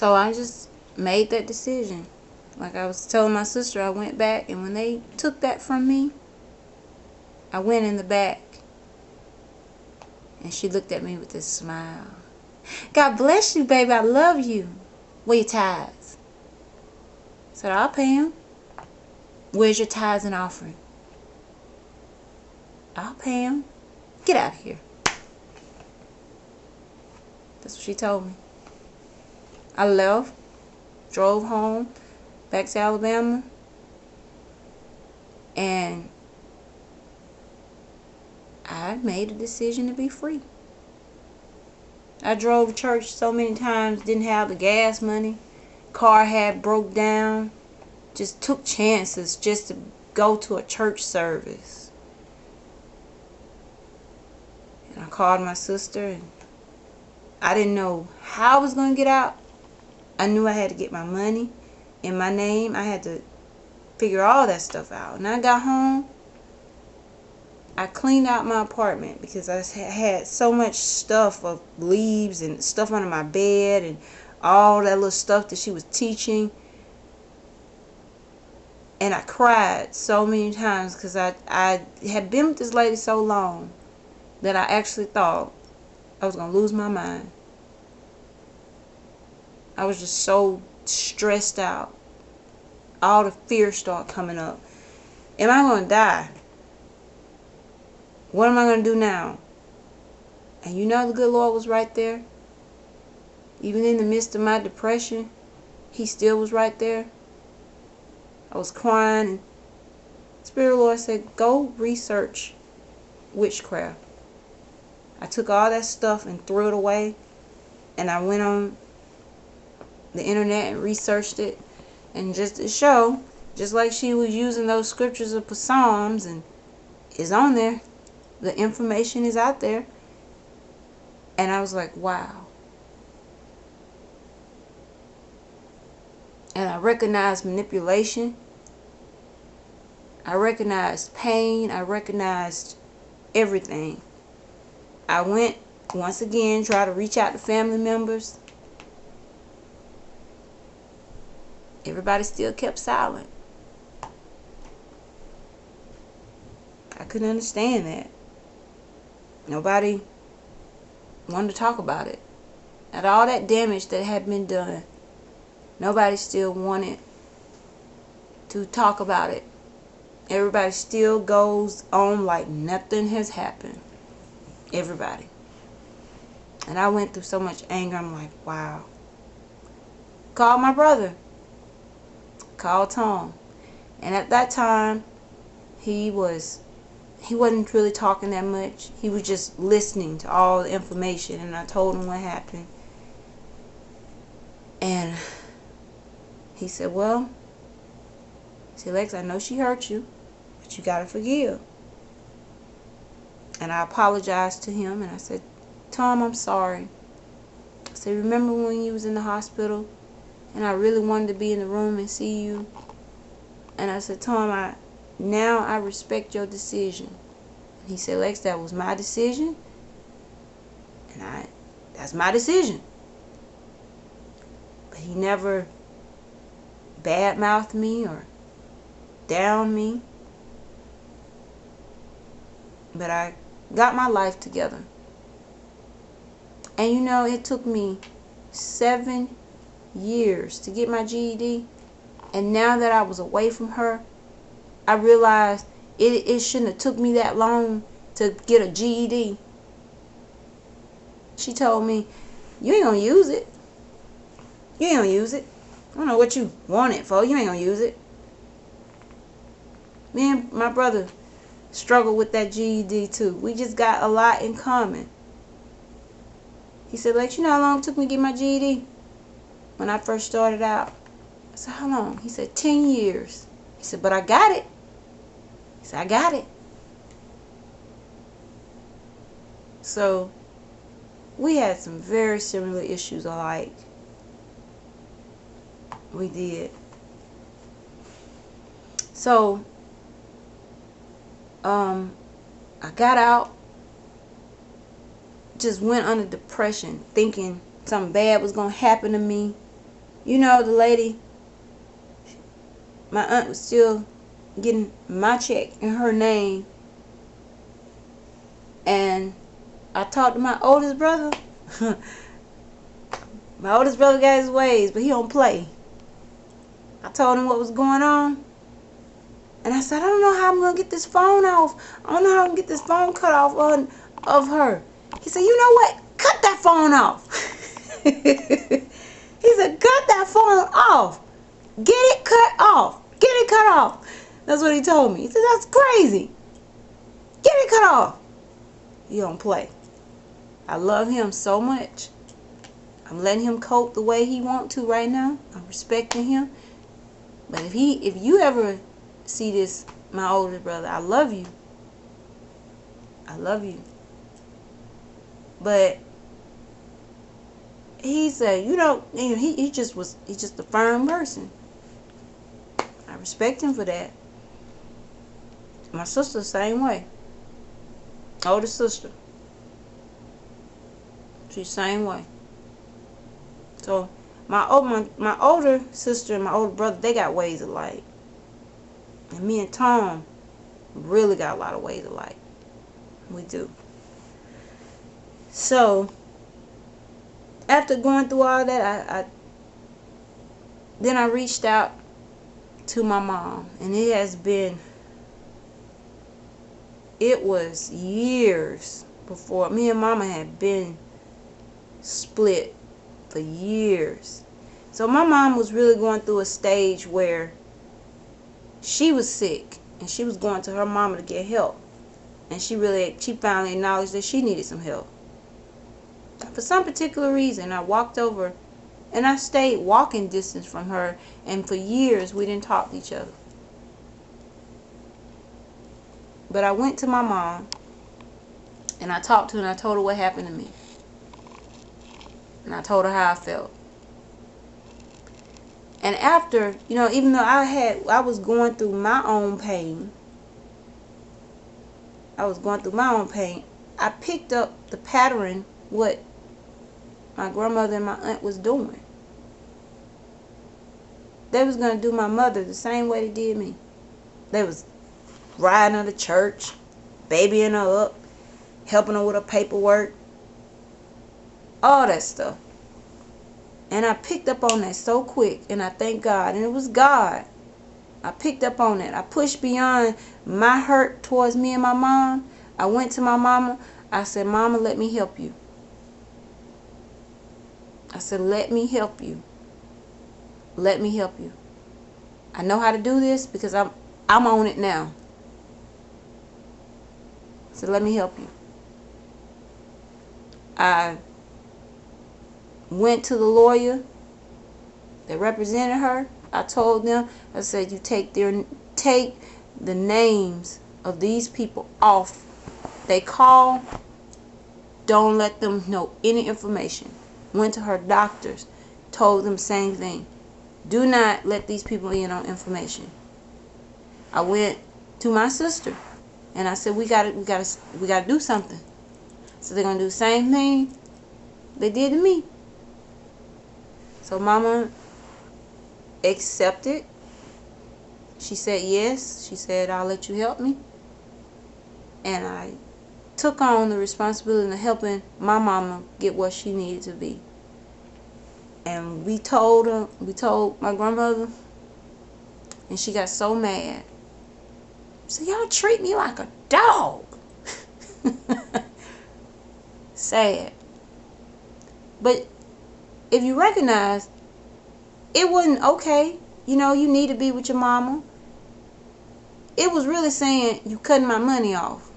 So I just made that decision. Like I was telling my sister, I went back, and when they took that from me, I went in the back, and she looked at me with this smile. God bless you, baby. I love you. Where your tithes? I said, I'll pay him. Where's your tithes and offering? I'll pay him. Get out of here. That's what she told me. I left, drove home, back to Alabama, and I made a decision to be free. I drove to church so many times, didn't have the gas money, car had broke down, just took chances just to go to a church service. And I called my sister, and I didn't know how I was going to get out. I knew I had to get my money in my name. I had to figure all that stuff out. And I got home, I cleaned out my apartment because I had so much stuff of leaves and stuff under my bed and all that little stuff that she was teaching. And I cried so many times because I had been with this lady so long that I actually thought I was going to lose my mind. I was just so stressed out. All the fear started coming up. Am I going to die? What am I going to do now? And you know the good Lord was right there. Even in the midst of my depression, he still was right there. I was crying, and the Spirit of the Lord said, go research witchcraft. I took all that stuff and threw it away, and I went on the internet and researched it, and just to show, just like she was using those scriptures of Psalms, and it's on there. The information is out there. And I was like, wow. And I recognized manipulation. I recognized pain. I recognized everything. I went, once again, try to reach out to family members. Everybody still kept silent. I couldn't understand that. Nobody wanted to talk about it. At all that damage that had been done, nobody still wanted to talk about it. Everybody still goes on like nothing has happened. Everybody. And I went through so much anger. I'm like, wow. Called my brother. Called Tom. And at that time, he wasn't really talking that much. He was just listening to all the information, and I told him what happened. And he said, well, Lex, I know she hurt you, but you gotta forgive. And I apologized to him, and I said, Tom, I'm sorry. I said, remember when you was in the hospital, and I really wanted to be in the room and see you? And I said, Tom, now I respect your decision. He said, Lex, that was my decision. And that's my decision. But he never badmouthed me or downed me. But I got my life together. And you know, it took me 7 years to get my GED. And now that I was away from her, I realized it shouldn't have took me that long to get a GED. She told me, you ain't gonna use it. You ain't gonna use it. I don't know what you want it for. You ain't gonna use it. Me and my brother struggled with that GED too. We just got a lot in common. He said, Lex, you know how long it took me to get my GED? When I first started out. I said, how long? He said, 10 years. He said, but I got it. He said, I got it. So, we had some very similar issues alike. We did. So, I got out, just went under depression, thinking something bad was going to happen to me. You know, the lady, my aunt was still getting my check in her name. And I talked to my oldest brother. My oldest brother got his ways, but he don't play. I told him what was going on. And I said, I don't know how I'm going to get this phone off. I don't know how I'm going to get this phone cut off of her. He said, you know what? Cut that phone off. He said, cut that phone off. Get it cut off. Get it cut off. That's what he told me. He said, that's crazy. Get it cut off. He don't play. I love him so much. I'm letting him cope the way he wants to right now. I'm respecting him. But if you ever see this, my oldest brother, I love you. I love you. But he said, you know, he's just a firm person. I respect him for that. My sister the same way. Older sister. She's the same way. So my older sister and my older brother, they got ways alike. And me and Tom really got a lot of ways alike. We do. So after going through all that, then I reached out to my mom, and it was years before. Me and mama had been split for years. So my mom was really going through a stage where she was sick and she was going to her mama to get help. And she finally acknowledged that she needed some help. For some particular reason, I walked over and I stayed walking distance from her, and for years we didn't talk to each other. But I went to my mom and I talked to her and I told her what happened to me. And I told her how I felt. And after, you know, even though I was going through my own pain, I picked up the pattern what my grandmother and my aunt was doing. They was going to do my mother the same way they did me. They was riding her to church, babying her up, helping her with her paperwork, all that stuff. And I picked up on that so quick, and I thank God. And it was God. I picked up on that. I pushed beyond my hurt towards me and my mom. I went to my mama. I said, Mama, let me help you. I said, let me help you. Let me help you. I know how to do this because I'm on it now. I said, let me help you. I went to the lawyer that represented her. I told them, I said, you take the names of these people off. They call, don't let them know any information. Went to her doctors, told them same thing. Do not let these people in on information. I went to my sister and I said, we gotta do something. So they're gonna do the same thing they did to me. So Mama accepted. She said yes. She said, I'll let you help me. And I took on the responsibility of helping my mama get what she needed to be. And we told my grandmother, and she got so mad. So y'all treat me like a dog. Sad. But if you recognize, it wasn't okay. You know, you need to be with your mama. It was really saying, you cutting my money off.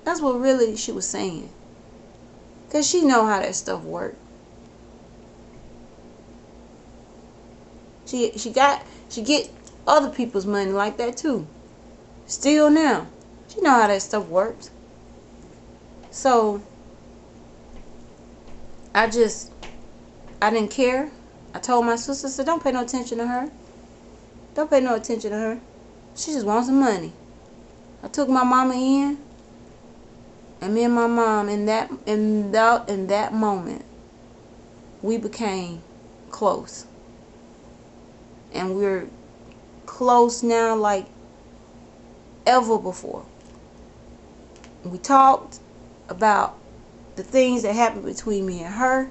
That's what really she was saying. Because she know how that stuff worked. She get other people's money like that too. Still now. She know how that stuff works. So I didn't care. I told my sister, I said, don't pay no attention to her. Don't pay no attention to her. She just wants some money. I took my mama in, and me and my mom in that moment, we became close. And we're close now like ever before. We talked about the things that happened between me and her.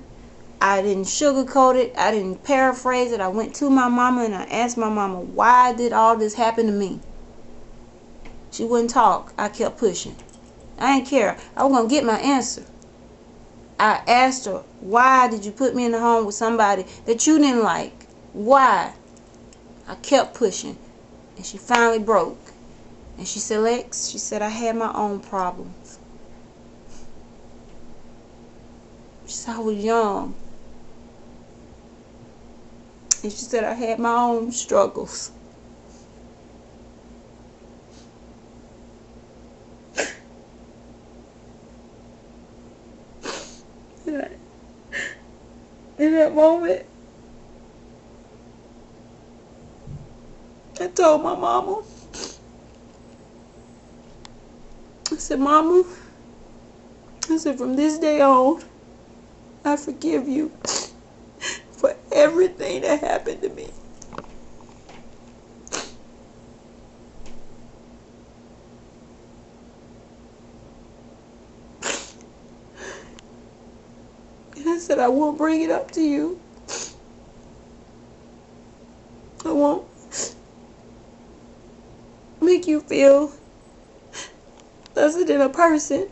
I didn't sugarcoat it. I didn't paraphrase it. I went to my mama and I asked my mama, why did all this happen to me? She wouldn't talk. I kept pushing. I didn't care. I was going to get my answer. I asked her, why did you put me in the home with somebody that you didn't like? Why? I kept pushing. And she finally broke. And she said, Lex, she said, I had my own problems. She said, I was young. And she said, I had my own struggles. In that moment, I told my mama, I said, Mama, I said, from this day on, I forgive you for everything that happened to me. And I said, I won't bring it up to you. I won't make you feel lesser than a person.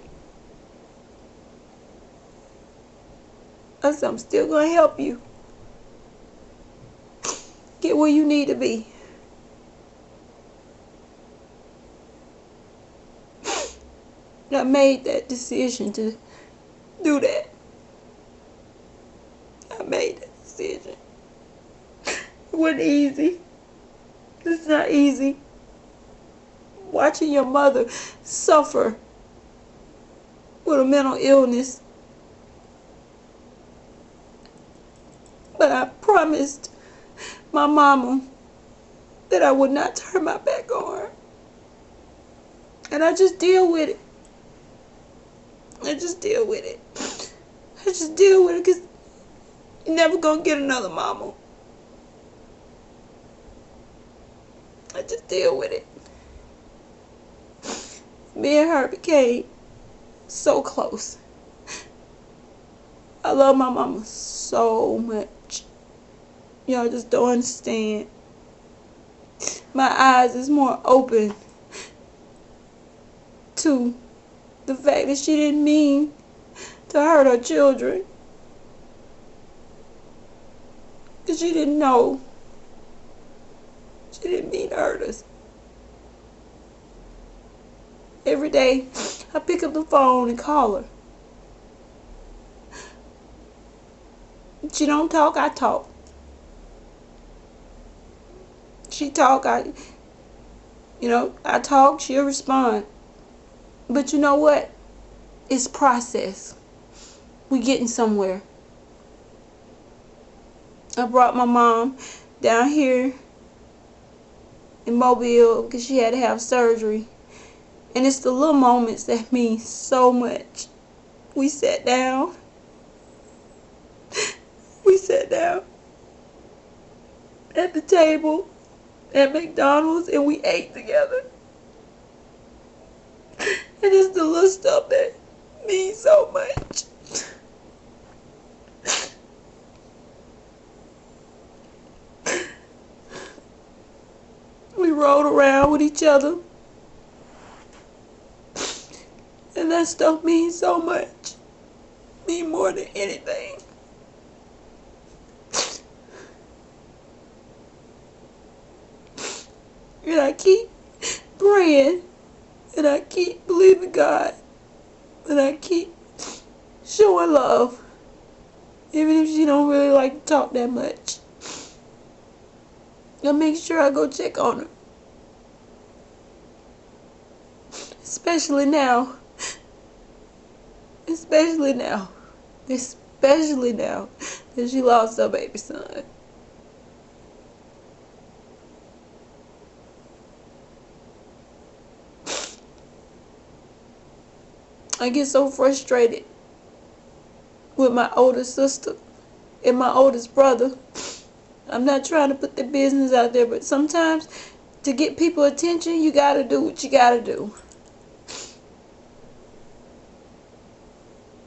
I said, I'm still going to help you get where you need to be. And I made that decision to do that. I made that decision. It wasn't easy. It's not easy. Watching your mother suffer with a mental illness. But I promised my mama that I would not turn my back on her. And I just deal with it. I just deal with it. I just deal with it because you're never going to get another mama. I just deal with it. Me and her became so close. I love my mama so much. Y'all just don't understand. My eyes is more open to the fact that she didn't mean to hurt her children. Because she didn't know. She didn't mean to hurt us. Every day, I pick up the phone and call her. She don't talk, I talk. She talk, I talk, she'll respond. But you know what? It's process. We getting somewhere. I brought my mom down here in Mobile because she had to have surgery. And it's the little moments that mean so much. We sat down. We sat down at the table at McDonald's and we ate together. And it's the little stuff that means so much. We rode around with each other. And that stuff means so much. Means more than anything. And I keep praying. And I keep believing God. And I keep showing love. Even if she don't really like to talk that much. I make sure I go check on her. Especially now. Especially now that she lost her baby son. I get so frustrated with my older sister and my oldest brother. I'm not trying to put the business out there, but sometimes to get people attention, you gotta do what you gotta do.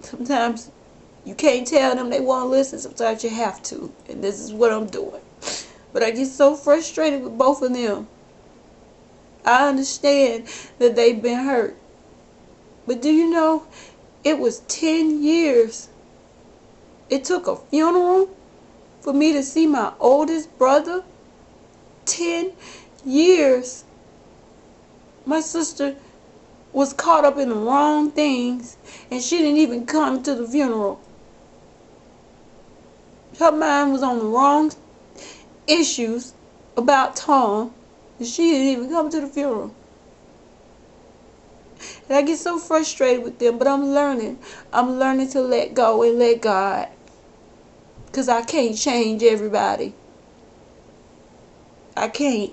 Sometimes you can't tell them they won't listen. Sometimes you have to. And this is what I'm doing. But I get so frustrated with both of them. I understand that they've been hurt. But do you know, it was 10 years. It took a funeral for me to see my oldest brother. 10 years. My sister was caught up in the wrong things, and she didn't even come to the funeral. Her mind was on the wrong issues about Tom, and she didn't even come to the funeral. And I get so frustrated with them, but I'm learning. I'm learning to let go and let God, because I can't change everybody. I can't.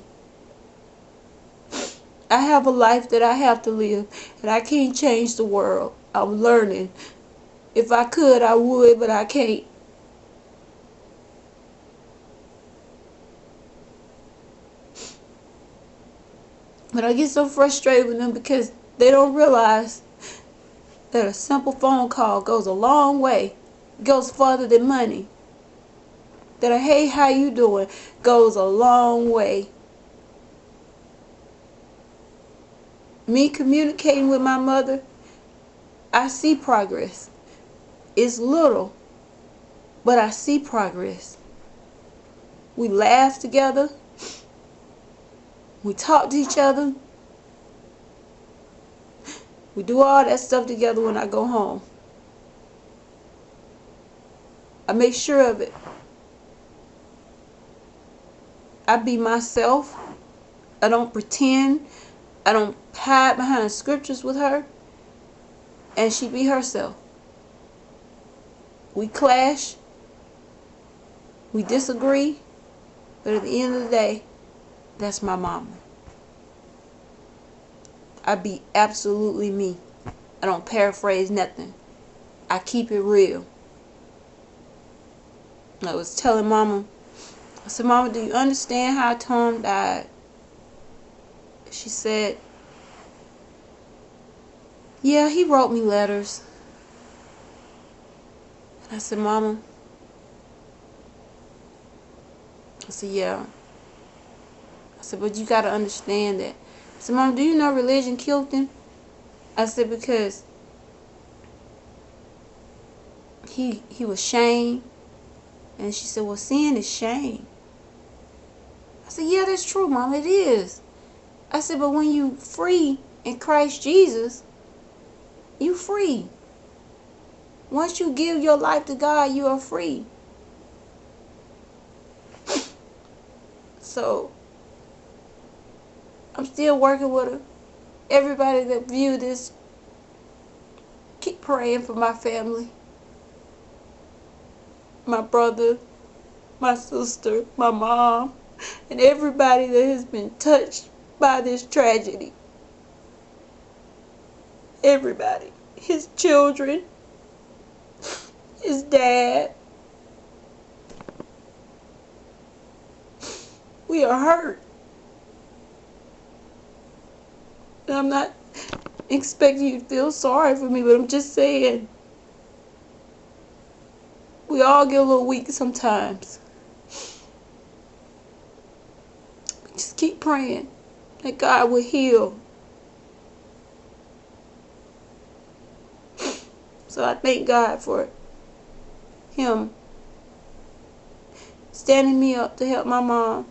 I have a life that I have to live, and I can't change the world. I'm learning. If I could, I would, but I can't. But I get so frustrated with them because they don't realize that a simple phone call goes a long way. It goes farther than money. That a hey, how you doing goes a long way. Me communicating with my mother, I see progress. It's little, but I see progress. We laugh together. We talk to each other. We do all that stuff together when I go home. I make sure of it. I be myself. I don't pretend. I don't hide behind scriptures with her. And she be herself. We clash. We disagree. But at the end of the day, that's my mama. I be absolutely me. I don't paraphrase nothing. I keep it real. I was telling mama, I said, Mama, do you understand how Tom died? She said, yeah, he wrote me letters. And I said, Mama, I said, yeah. I said, but you got to understand that. I said, Mom, do you know religion killed him? I said, because he was shame. And she said, well, sin is shame. I said, yeah, that's true, Mom, it is. I said, but when you free in Christ Jesus, you free. Once you give your life to God, you are free. So, I'm still working with her. Everybody that view this, keep praying for my family. My brother, my sister, my mom, and everybody that has been touched by this tragedy. Everybody. His children, his dad. We are hurt. And I'm not expecting you to feel sorry for me, but I'm just saying, we all get a little weak sometimes. Just keep praying that God will heal. So I thank God for him standing me up to help my mom.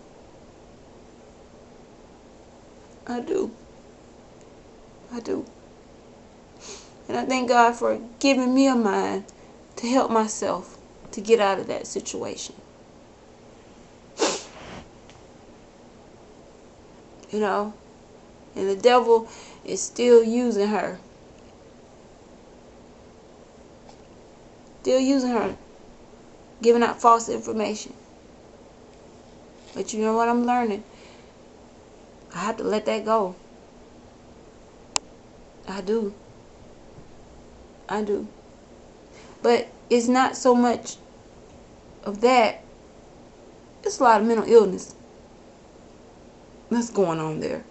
I do. I do. And I thank God for giving me a mind to help myself to get out of that situation. You know? And the devil is still using her. Still using her. Giving out false information. But you know what I'm learning? I have to let that go. I do. I do. But it's not so much of that, it's a lot of mental illness that's going on there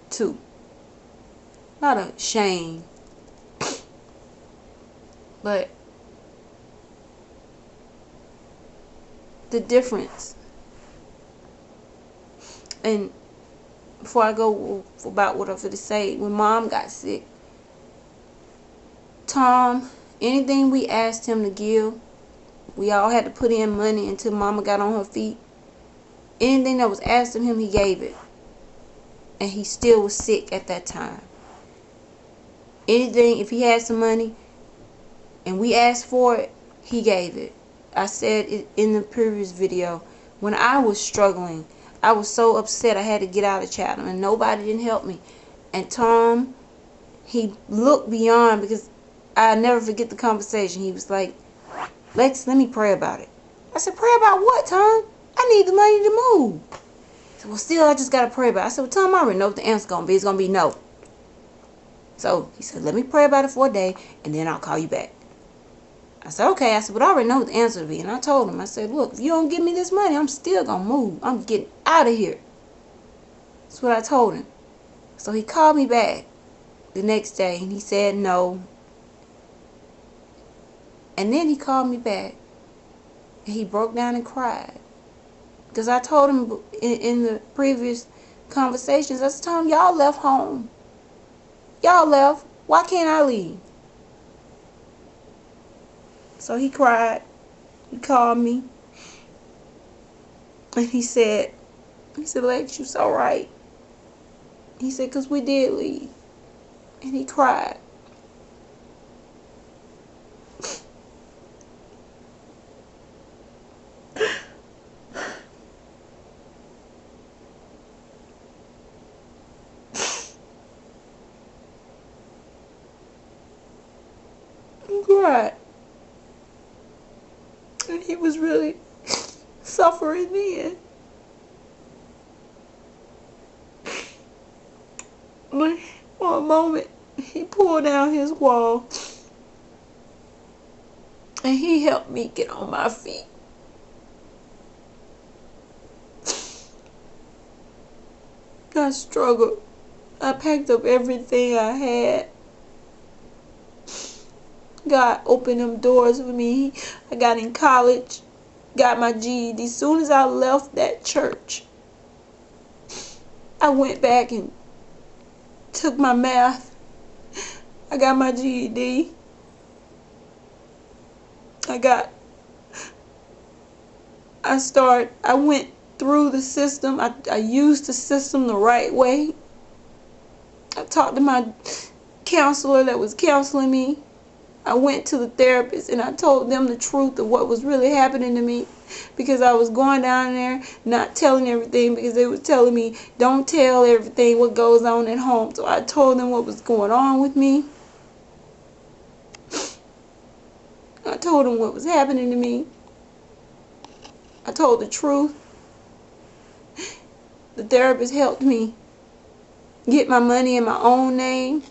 too. A lot of shame. But the difference, and before I go about what I'm going to say, when Mom got sick, Tom, anything we asked him to give, we all had to put in money until Mama got on her feet. Anything that was asked of him, he gave it. And he still was sick at that time. Anything, if he had some money and we asked for it, he gave it. I said it in the previous video. When I was struggling, I was so upset I had to get out of Chatham and nobody didn't help me. And Tom, he looked beyond, because I never forget the conversation. He was like, Lex, let me pray about it. I said, pray about what, Tom? I need the money to move. He said, well, still, I just got to pray about it. I said, well, Tom, I already know what the answer's going to be. It's going to be no. So he said, let me pray about it for a day, and then I'll call you back. I said, okay. I said, but I already know what the answer will be. And I told him, I said, look, if you don't give me this money, I'm still going to move. I'm getting out of here. That's what I told him. So he called me back the next day, and he said no. And then he called me back, and he broke down and cried. Because I told him in the previous conversations, I told him, y'all left home. Y'all left. Why can't I leave? So he cried. He called me. And he said, Lex, you so right. He said, because we did leave. And he cried. He cried. And he was really suffering then. But for a moment, he pulled down his wall and he helped me get on my feet. I struggled. I packed up everything I had. God opened them doors for me. I got in college, got my GED. As soon as I left that church, I went back and took my math. I got my GED. I went through the system. I used the system the right way. I talked to my counselor that was counseling me. I went to the therapist and I told them the truth of what was really happening to me, because I was going down there not telling everything, because they were telling me don't tell everything what goes on at home. So I told them what was going on with me. I told them what was happening to me. I told the truth. The therapist helped me get my money in my own name.